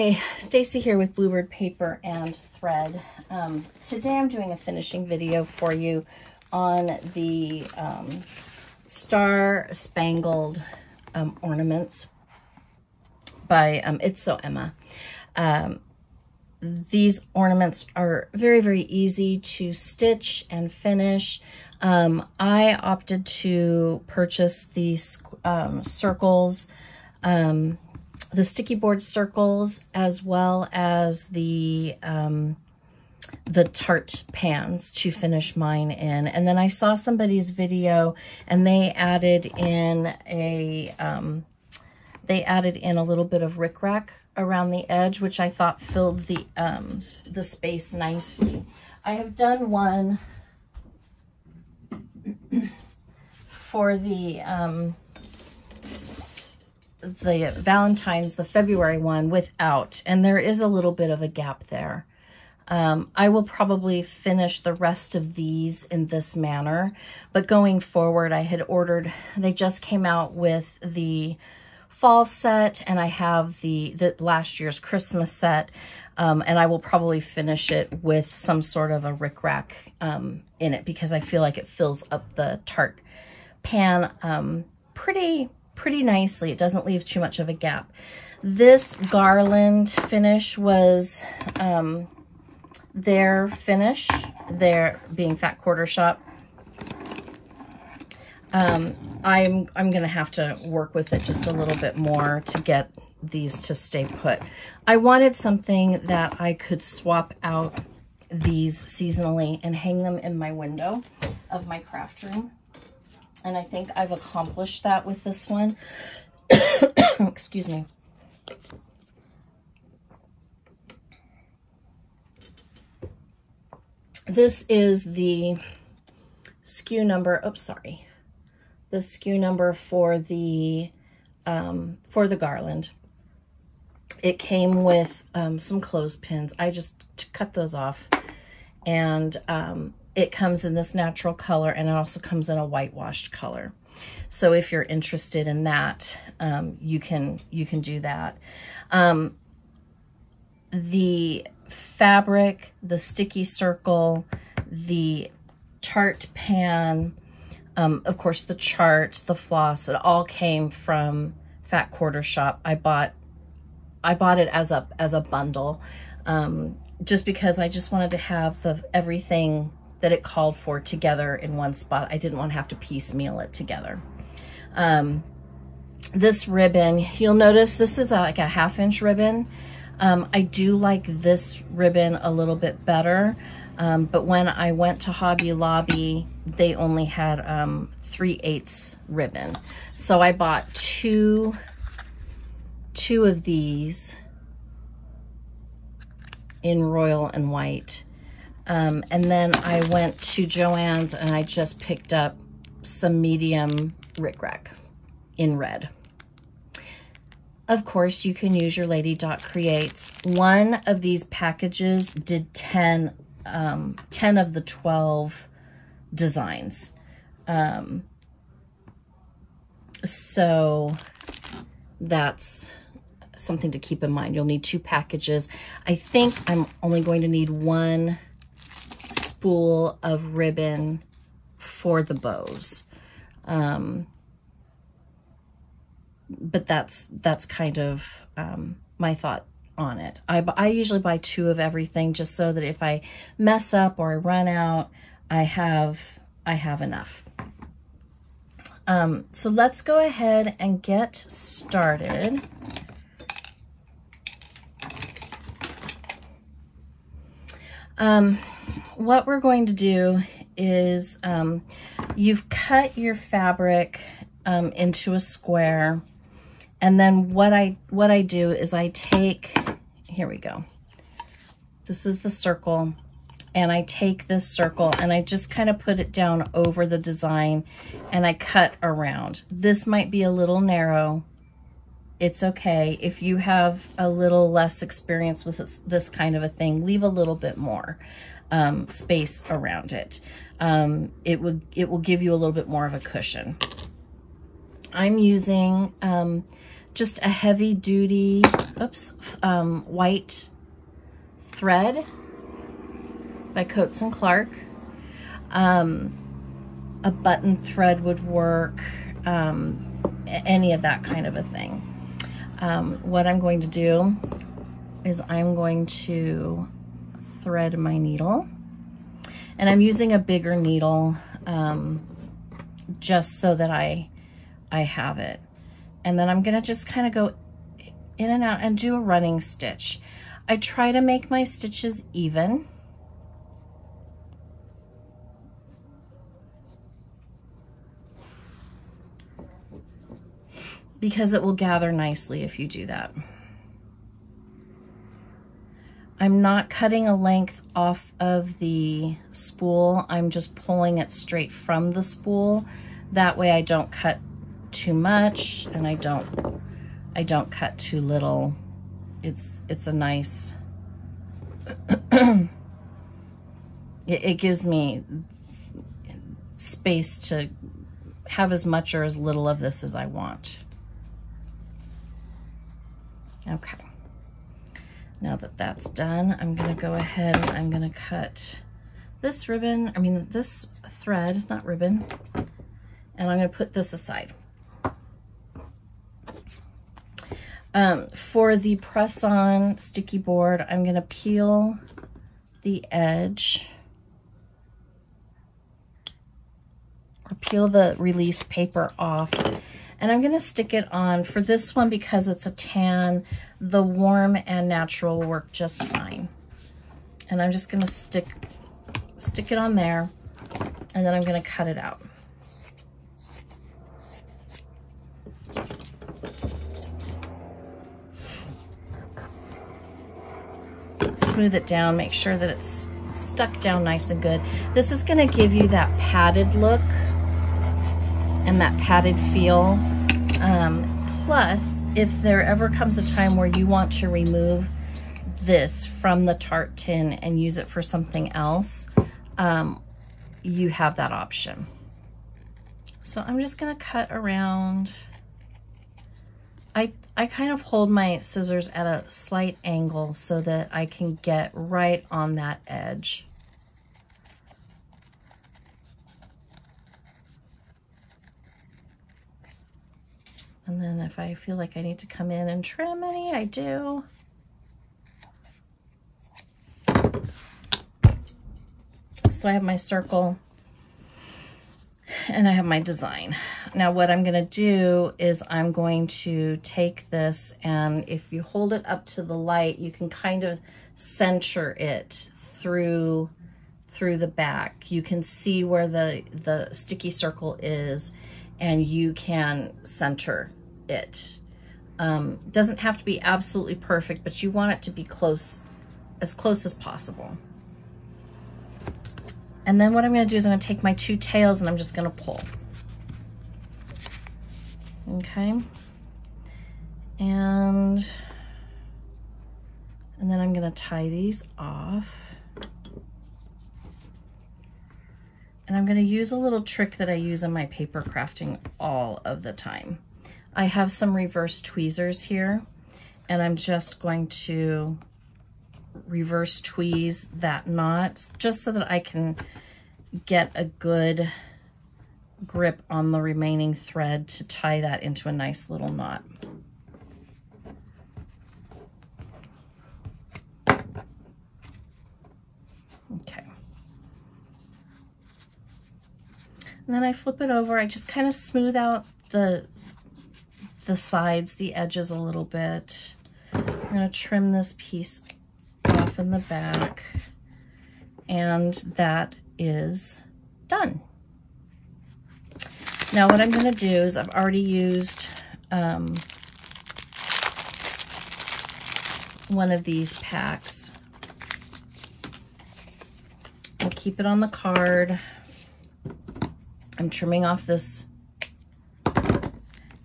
Hi, Stacy here with Bluebird Paper and Thread. Today I'm doing a finishing video for you on the Star Spangled Ornaments by It's So Emma. These ornaments are very, very easy to stitch and finish. I opted to purchase these circles, the sticky board circles, as well as the tart pans to finish mine in. And then I saw somebody's video and they added in a little bit of ric-rac around the edge, which I thought filled the space nicely. I have done one for the Valentine's, the February one, without, and there is a little bit of a gap there. I will probably finish the rest of these in this manner, but going forward, I had ordered, they just came out with the fall set, and I have the last year's Christmas set, and I will probably finish it with some sort of a ric-rac in it, because I feel like it fills up the tart pan pretty nicely. It doesn't leave too much of a gap. This garland finish was their finish, their being Fat Quarter Shop. I'm gonna have to work with it just a little bit more to get these to stay put. I wanted something that I could swap out these seasonally and hang them in my window of my craft room. And I think I've accomplished that with this one. Excuse me. This is the SKU number, the SKU number for the garland. It came with some clothespins. I just cut those off, and it comes in this natural color, and it also comes in a whitewashed color. So if you're interested in that, you can do that. The fabric, the sticky circle, the tart pan, of course the chart, the floss, it all came from Fat Quarter Shop. I bought it as a bundle, just because I just wanted to have everything that it called for together in one spot. I didn't want to have to piecemeal it together. This ribbon, you'll notice this is like a 1/2-inch ribbon. I do like this ribbon a little bit better, but when I went to Hobby Lobby, they only had 3/8 ribbon. So I bought two of these in royal and white. And then I went to Joann's and I just picked up some medium ric-rac in red. Of course, you can use your Lady Dot Creates. One of these packages did 10 of the 12 designs. So that's something to keep in mind. You'll need 2 packages. I think I'm only going to need 1 spool of ribbon for the bows. But that's kind of my thought on it. I usually buy 2 of everything, just so that if I mess up or I run out, I have enough. So let's go ahead and get started. What we're going to do is you've cut your fabric into a square, and then what I do is I take, here we go, this is the circle, and I take this circle and I just kind of put it down over the design and I cut around. This might be a little narrow. It's okay. If you have a little less experience with this kind of a thing, leave a little bit more space around it. It will give you a little bit more of a cushion. I'm using just a heavy duty, white thread by Coats & Clark. A button thread would work, any of that kind of a thing. What I'm going to do is I'm going to thread my needle, and I'm using a bigger needle just so that I have it. And then I'm gonna just kind of go in and out and do a running stitch. I try to make my stitches even. Because it will gather nicely if you do that. I'm not cutting a length off of the spool. I'm just pulling it straight from the spool. That way I don't cut too much and I don't cut too little. It's a nice, it gives me space to have as much or as little of this as I want. Okay, now that that's done, I'm gonna go ahead and I'm gonna cut this ribbon, this thread, not ribbon, and I'm gonna put this aside. For the press-on sticky board, I'm gonna peel the edge, or peel the release paper off, and I'm gonna stick it on. For this one, because it's a tan, the warm and natural will work just fine. And I'm just gonna stick it on there, and then I'm gonna cut it out. Smooth it down, make sure that it's stuck down nice and good. This is gonna give you that padded look and that padded feel. Plus, if there ever comes a time where you want to remove this from the Tart tin and use it for something else, you have that option. So I'm just gonna cut around. I kind of hold my scissors at a slight angle so that I can get right on that edge. And then if I feel like I need to come in and trim any, I do. So I have my circle and I have my design. Now what I'm gonna do is I'm going to take this, and if you hold it up to the light, you can kind of center it through the back. You can see where the sticky circle is, and you can center it. Doesn't have to be absolutely perfect, but you want it to be close, as close as possible. And then what I'm gonna do is I'm gonna take my two tails and I'm just gonna pull. Okay. And then I'm gonna tie these off. And I'm gonna use a little trick that I use in my paper crafting all of the time. I have some reverse tweezers here, and I'm just going to reverse tweeze that knot just so that I can get a good grip on the remaining thread to tie that into a nice little knot. Okay. And then I flip it over. I just kind of smooth out the sides, the edges a little bit. I'm going to trim this piece off in the back, and that is done. Now what I'm going to do is I've already used one of these packs. I'll keep it on the card. I'm trimming off this.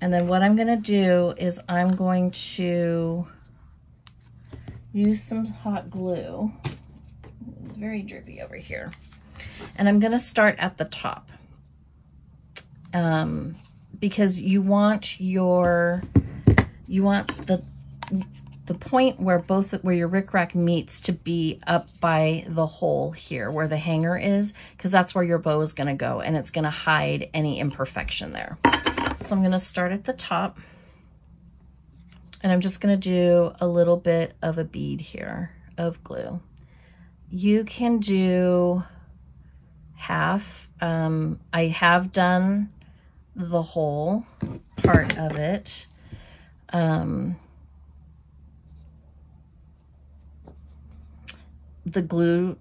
And then what I'm going to do is I'm going to use some hot glue. It's very drippy over here. And I'm going to start at the top. Because you want your You want the point where where your ric-rac meets to be up by the hole here where the hanger is, because that's where your bow is going to go, and it's going to hide any imperfection there. So I'm going to start at the top, and I'm just going to do a little bit of a bead here of glue. You can do half. I have done the whole part of it. The glue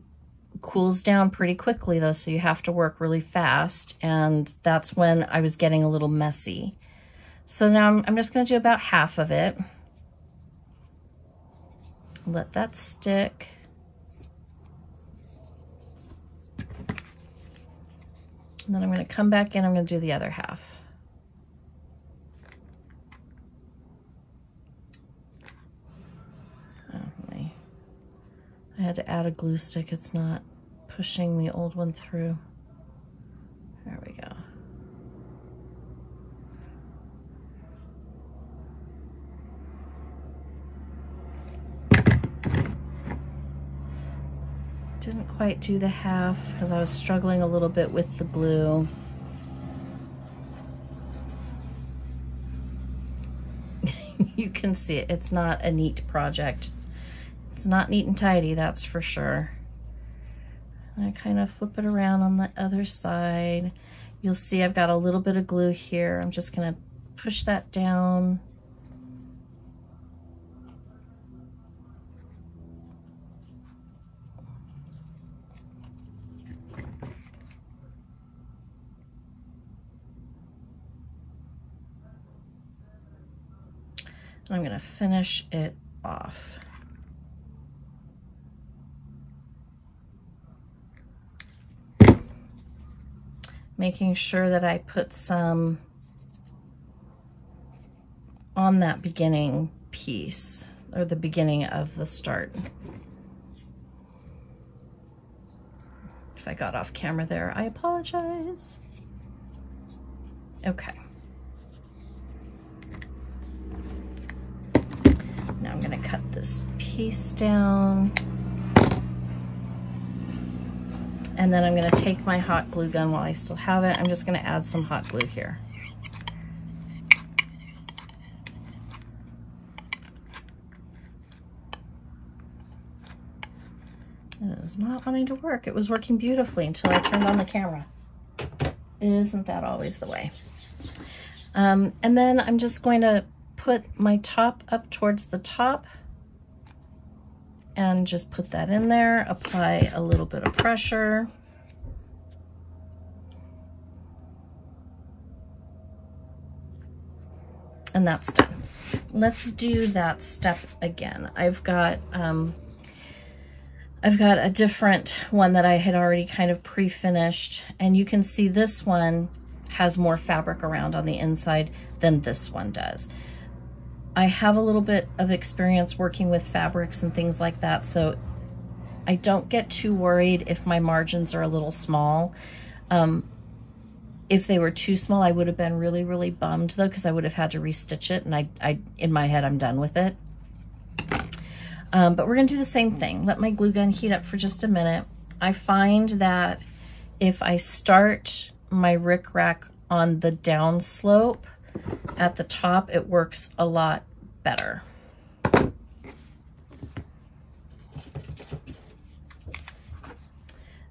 cools down pretty quickly though, so you have to work really fast, and that's when I was getting a little messy. So now I'm just going to do about half of it. Let that stick. And then I'm going to come back in, I'm going to do the other half. I had to add a glue stick. It's not pushing the old one through. There we go. Didn't quite do the half because I was struggling a little bit with the glue. You can see it. It's not a neat project. It's not neat and tidy, that's for sure. And I kind of flip it around on the other side. You'll see I've got a little bit of glue here. I'm just going to push that down. And I'm going to finish it off. Making sure that I put some on that beginning piece, or the beginning of the start. If I got off camera there, I apologize. Okay. Now I'm going to cut this piece down. And then I'm going to take my hot glue gun while I still have it. I'm just going to add some hot glue here. It is not wanting to work. It was working beautifully until I turned on the camera. Isn't that always the way? And then I'm just going to put my top up towards the top and just put that in there, apply a little bit of pressure. And that's done. Let's do that step again. I've got a different one that I had already kind of pre-finished, and you can see this one has more fabric around on the inside than this one does. I have a little bit of experience working with fabrics and things like that, so I don't get too worried if my margins are a little small. If they were too small, I would have been really, really bummed though, because I would have had to restitch it, and I in my head, I'm done with it. But we're gonna do the same thing. Let my glue gun heat up for just a minute. I find that if I start my ric-rac on the down slope at the top, it works a lot better.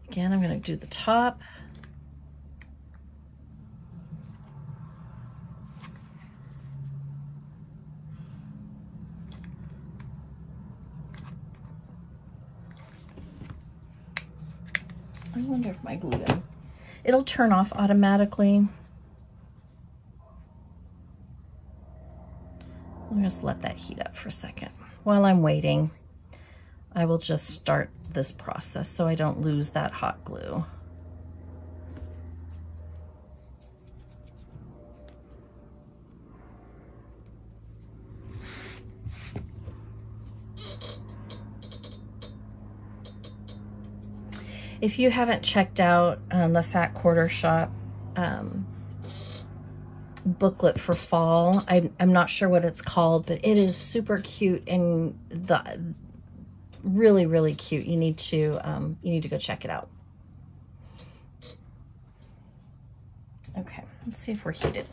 Again, I'm going to do the top. I wonder if my glue gun, it'll turn off automatically. I'll just let that heat up for a second. While I'm waiting, I will just start this process so I don't lose that hot glue. If you haven't checked out the Fat Quarter Shop booklet for fall. I'm not sure what it's called, but it is super cute and really, really cute. You need to go check it out. Okay, let's see if we're heated.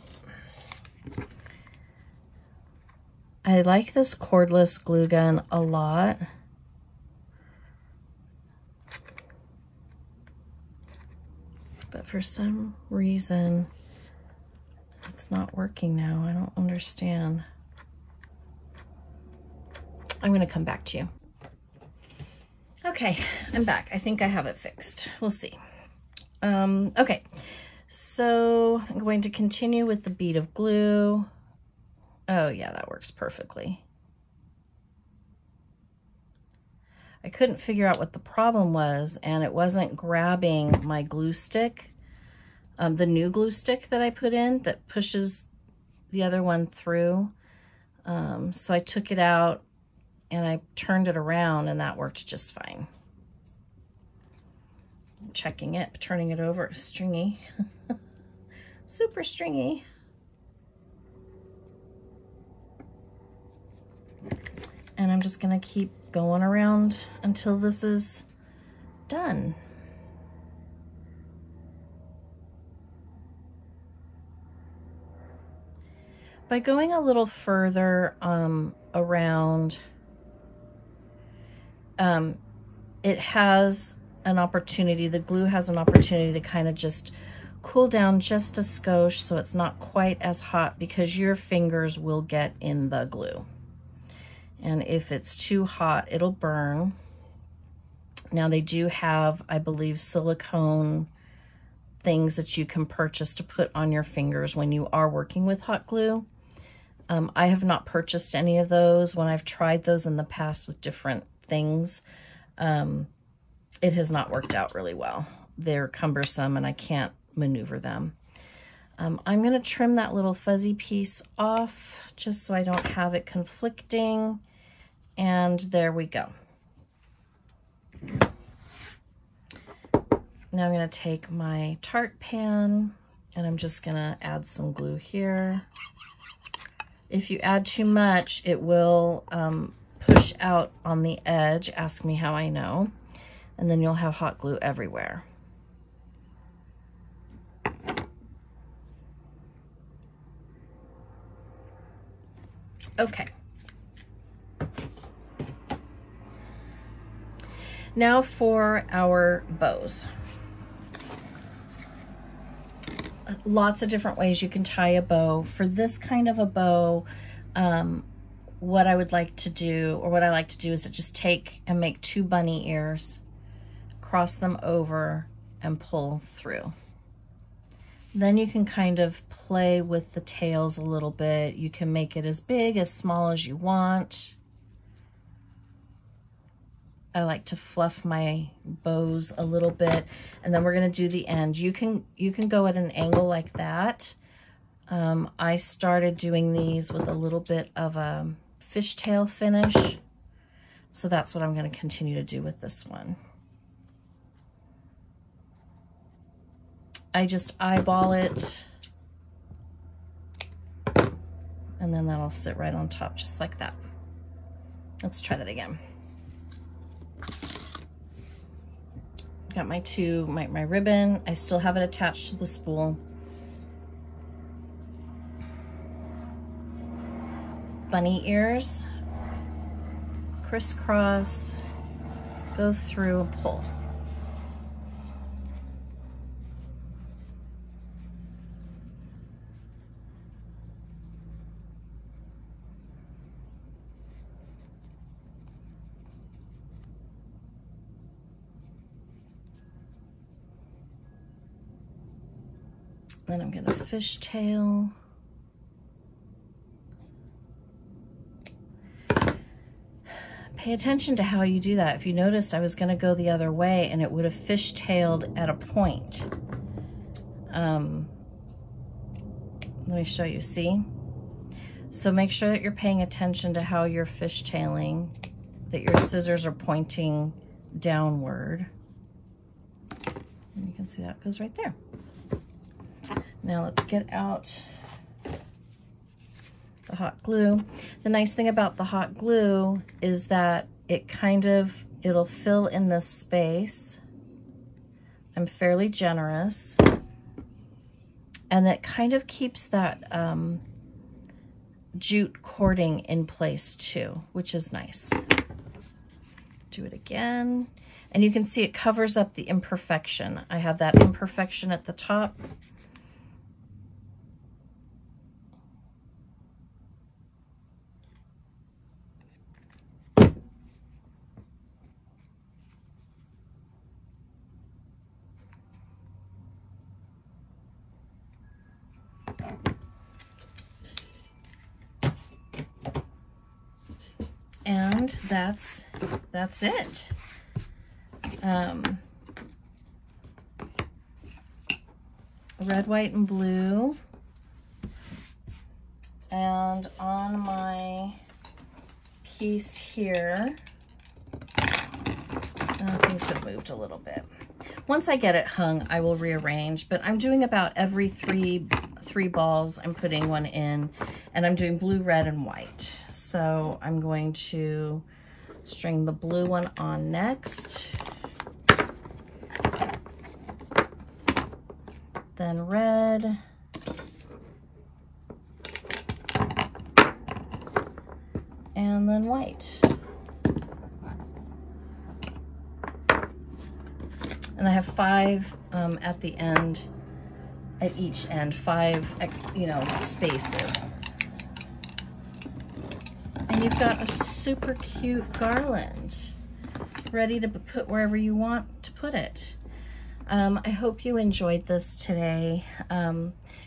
I like this cordless glue gun a lot. But for some reason, it's not working now. I don't understand. I'm going to come back to you. Okay, I'm back. I think I have it fixed. We'll see. Okay, so I'm going to continue with the bead of glue. Oh yeah, that works perfectly. I couldn't figure out what the problem was, and it wasn't grabbing my glue stick, the new glue stick that I put in that pushes the other one through. So I took it out and I turned it around, and that worked just fine. Checking it, turning it over, it's stringy. Super stringy. And I'm just gonna keep going around until this is done. By going a little further around, it has an opportunity, the glue has an opportunity to kind of just cool down just a skosh so it's not quite as hot, because your fingers will get in the glue. And if it's too hot, it'll burn. Now they do have, I believe, silicone things that you can purchase to put on your fingers when you are working with hot glue. I have not purchased any of those. When I've tried those in the past with different things, it has not worked out really well. They're cumbersome and I can't maneuver them. I'm going to trim that little fuzzy piece off just so I don't have it conflicting. And there we go. Now I'm going to take my tart pan and I'm just going to add some glue here. If you add too much, it will push out on the edge. Ask me how I know. And then you'll have hot glue everywhere. Okay. Now for our bows. Lots of different ways you can tie a bow. For this kind of a bow, what I would like to do, or what I like to do, is to just take and make 2 bunny ears, cross them over, and pull through. Then you can kind of play with the tails a little bit. You can make it as big, as small as you want. I like to fluff my bows a little bit, and then we're going to do the end. You can go at an angle like that. I started doing these with a little bit of a fishtail finish, so that's what I'm going to continue to do with this one. I just eyeball it, and then that'll sit right on top just like that. Let's try that again. Got my my ribbon. I still have it attached to the spool. Bunny ears, crisscross, go through and pull. Then I'm going to fishtail. Pay attention to how you do that. If you noticed, I was going to go the other way and it would have fishtailed at a point. Let me show you, see? So make sure that you're paying attention to how you're fishtailing, that your scissors are pointing downward. And you can see that goes right there. Now let's get out the hot glue. The nice thing about the hot glue is that it'll fill in this space. I'm fairly generous. And that kind of keeps that jute cording in place too, which is nice. Do it again. And you can see it covers up the imperfection. I have that imperfection at the top. And that's it. Red, white, and blue. And on my piece here, things have moved a little bit. Once I get it hung, I will rearrange, but I'm doing about every three balls, I'm putting one in, and I'm doing blue, red, and white. So I'm going to string the blue one on next, then red, and then white. And I have 5 at the end, at each end, 5, spaces. And you've got a super cute garland ready to put wherever you want to put it. I hope you enjoyed this today.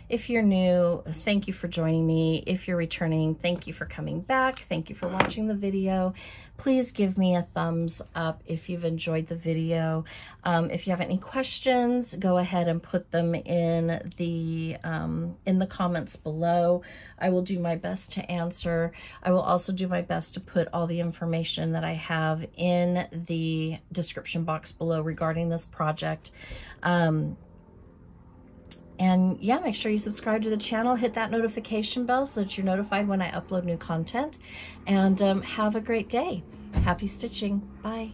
If you're new, thank you for joining me. If you're returning, thank you for coming back. Thank you for watching the video. Please give me a thumbs up if you've enjoyed the video. If you have any questions, go ahead and put them in the comments below. I will do my best to answer. I will also do my best to put all the information that I have in the description box below regarding this project. And yeah, make sure you subscribe to the channel, hit that notification bell so that you're notified when I upload new content, and have a great day. Happy stitching. Bye.